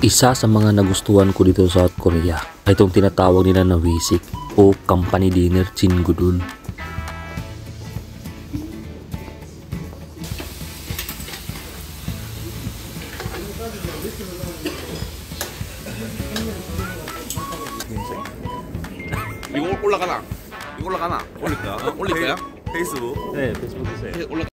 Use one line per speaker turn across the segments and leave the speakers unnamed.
Isa sa mga nagustuhan ko dito sa South Korea ay itong tinatawag nila na wisik o company dinner Chinggudul.
이거 올라가나? 이거 올라가나? 올릴까? 올릴 거야?
페이스북?
네, 페이스북 있어요.
올라.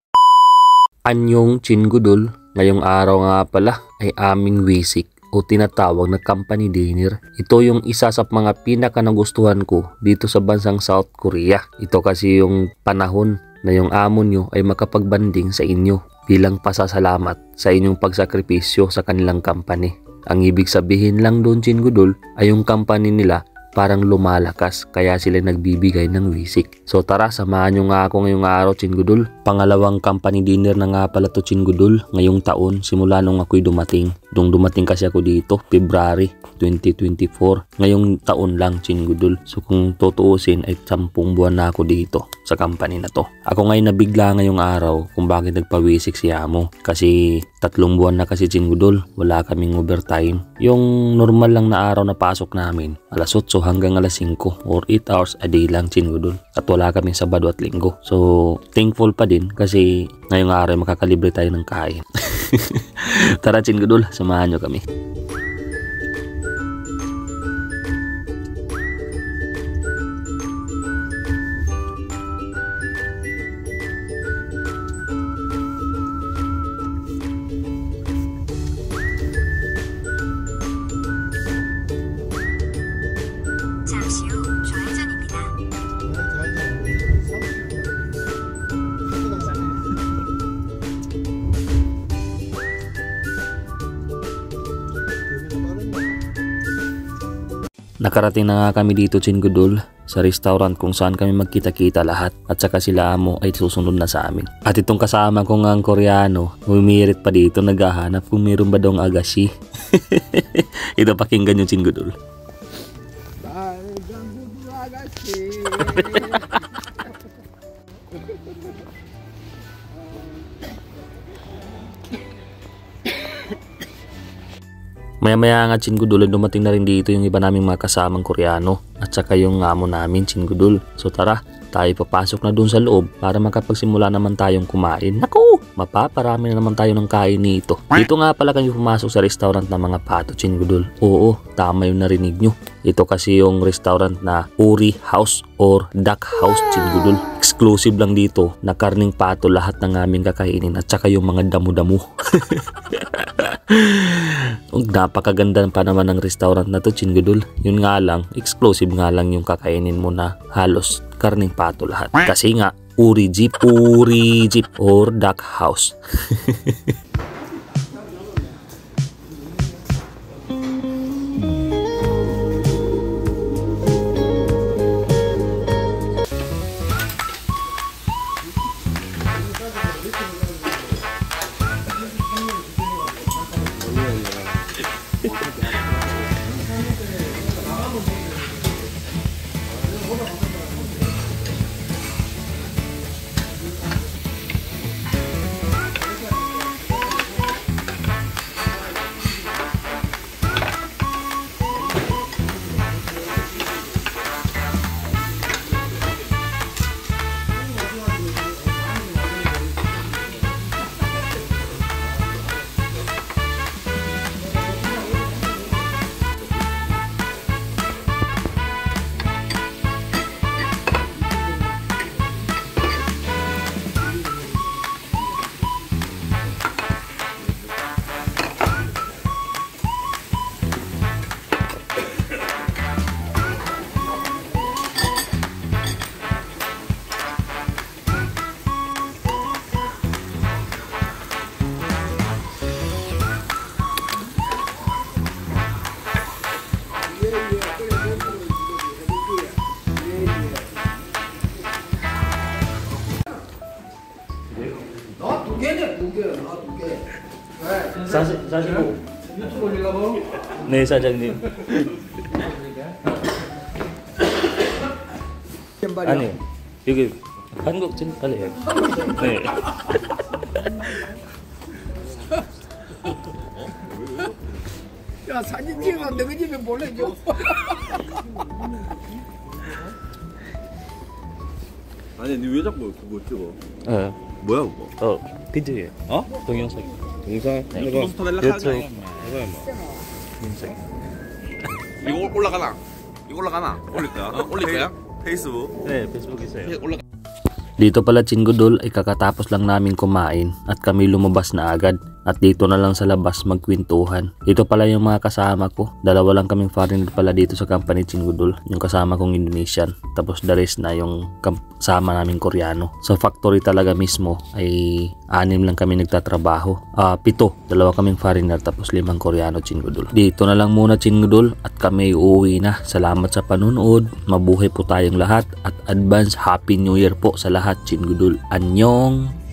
Anyong Chinggudul, ngayong araw nga pala ay aming wisik o tinatawag na company dinner. Ito yung isa sa mga pinaka nagustuhan ko dito sa bansang South Korea. Ito kasi yung panahon na yung amo nyo ay makapagbanding sa inyo bilang pasasalamat sa inyong pagsakripisyo sa kanilang company. Ang ibig sabihin lang doon Chinggudul ay yung company nila parang lumalakas kaya sila nagbibigay ng wisik. So tara, samahan nyo nga ako ngayong araw Chinggudul. Pangalawang company dinner na nga pala to Chinggudul ngayong taon simula nung ako'y dumating. Dumating kasi ako dito February 2024. Ngayong taon lang Chinggudul. So kung tutuusin ay 10 buwan na ako dito sa company na to. Ako ngayon nabigla ngayong araw kung bakit nagpawisik si amo. Kasi 3 buwan na kasi Chinggudul. Wala kaming overtime. Yung normal lang na araw na pasok namin alas 8 hanggang alas 5 or 8 hours a day lang Chinggudul. At wala kaming Sabado at Linggo. So thankful pa din kasi ngayong araw makakalibre tayo ng kain. Tara Chinggudul, samahan nyo kami.
잠시 후 좌회전입니다.
Nakarating na nga kami dito Chinggudul sa restaurant kung saan kami magkita-kita lahat at saka sila amo ay susunod na sa amin. At itong kasama ko nga ang Koreano, humirit pa dito naghahanap kung mayroon ba daw agashi. Ito pakinggan yung Chinggudul. Maya-maya nga Chinggudul, dumating na rin dito yung iba naming mga kasamang Koreano at saka yung amo namin Chinggudul. So tara, tayo papasok na dun sa loob para makapagsimula naman tayong kumain. Naku, mapaparami na naman tayo ng kain nito. Dito nga pala kami pumasok sa restaurant ng mga pato Chinggudul. Oo, tama yung narinig nyo. Ito kasi yung restaurant na Uri House or Duck House Chinggudul. Exclusive lang dito na karning pato lahat ng aming kakainin at saka yung mga damo-damo. Napakaganda pa naman ng restaurant na to Chinggudul. Yun nga lang, exclusive nga lang yung kakainin mo na halos karning pato lahat. Kasi nga, Uri Jeep or Duck House.
사시고
유튜브 올리려고?
네 사장님. 아니요 여기 한국 찐빨이에요. 네.
야 사진 찍어 너희 집에 보내줘.
아니 니 왜 자꾸 그거 찍어?
예.
뭐야 그거?
비디오예요.
어?
동영상.
영상?
네.
이거 스타벨라
유튜브.
카가 이거야 뭐.
동영상.
이거 올라가나? 이거 올라가나? 올릴 거야? 올릴 거야? 페이스북.
네, 페이스북 있어요.
올라가.
Dito pala Chinggudol ay kakatapos lang namin kumain at kami lumabas na agad at dito na lang sa labas magkwentuhan. Ito pala yung mga kasama ko. Dalawa lang kaming foreigner pala dito sa company Chinggudol. Yung kasama kong Indonesian. Tapos the rest na yung kasama naming Koreano. Sa factory talaga mismo ay 6 lang kami nagtatrabaho. 7. Dalawa kaming foreigner tapos 5 Koreano Chinggudol. Dito na lang muna Chinggudol at kami uuwi na. Salamat sa panunood. Mabuhay po tayong lahat at advance Happy New Year po sa lahat Chinggudol. Annyeong!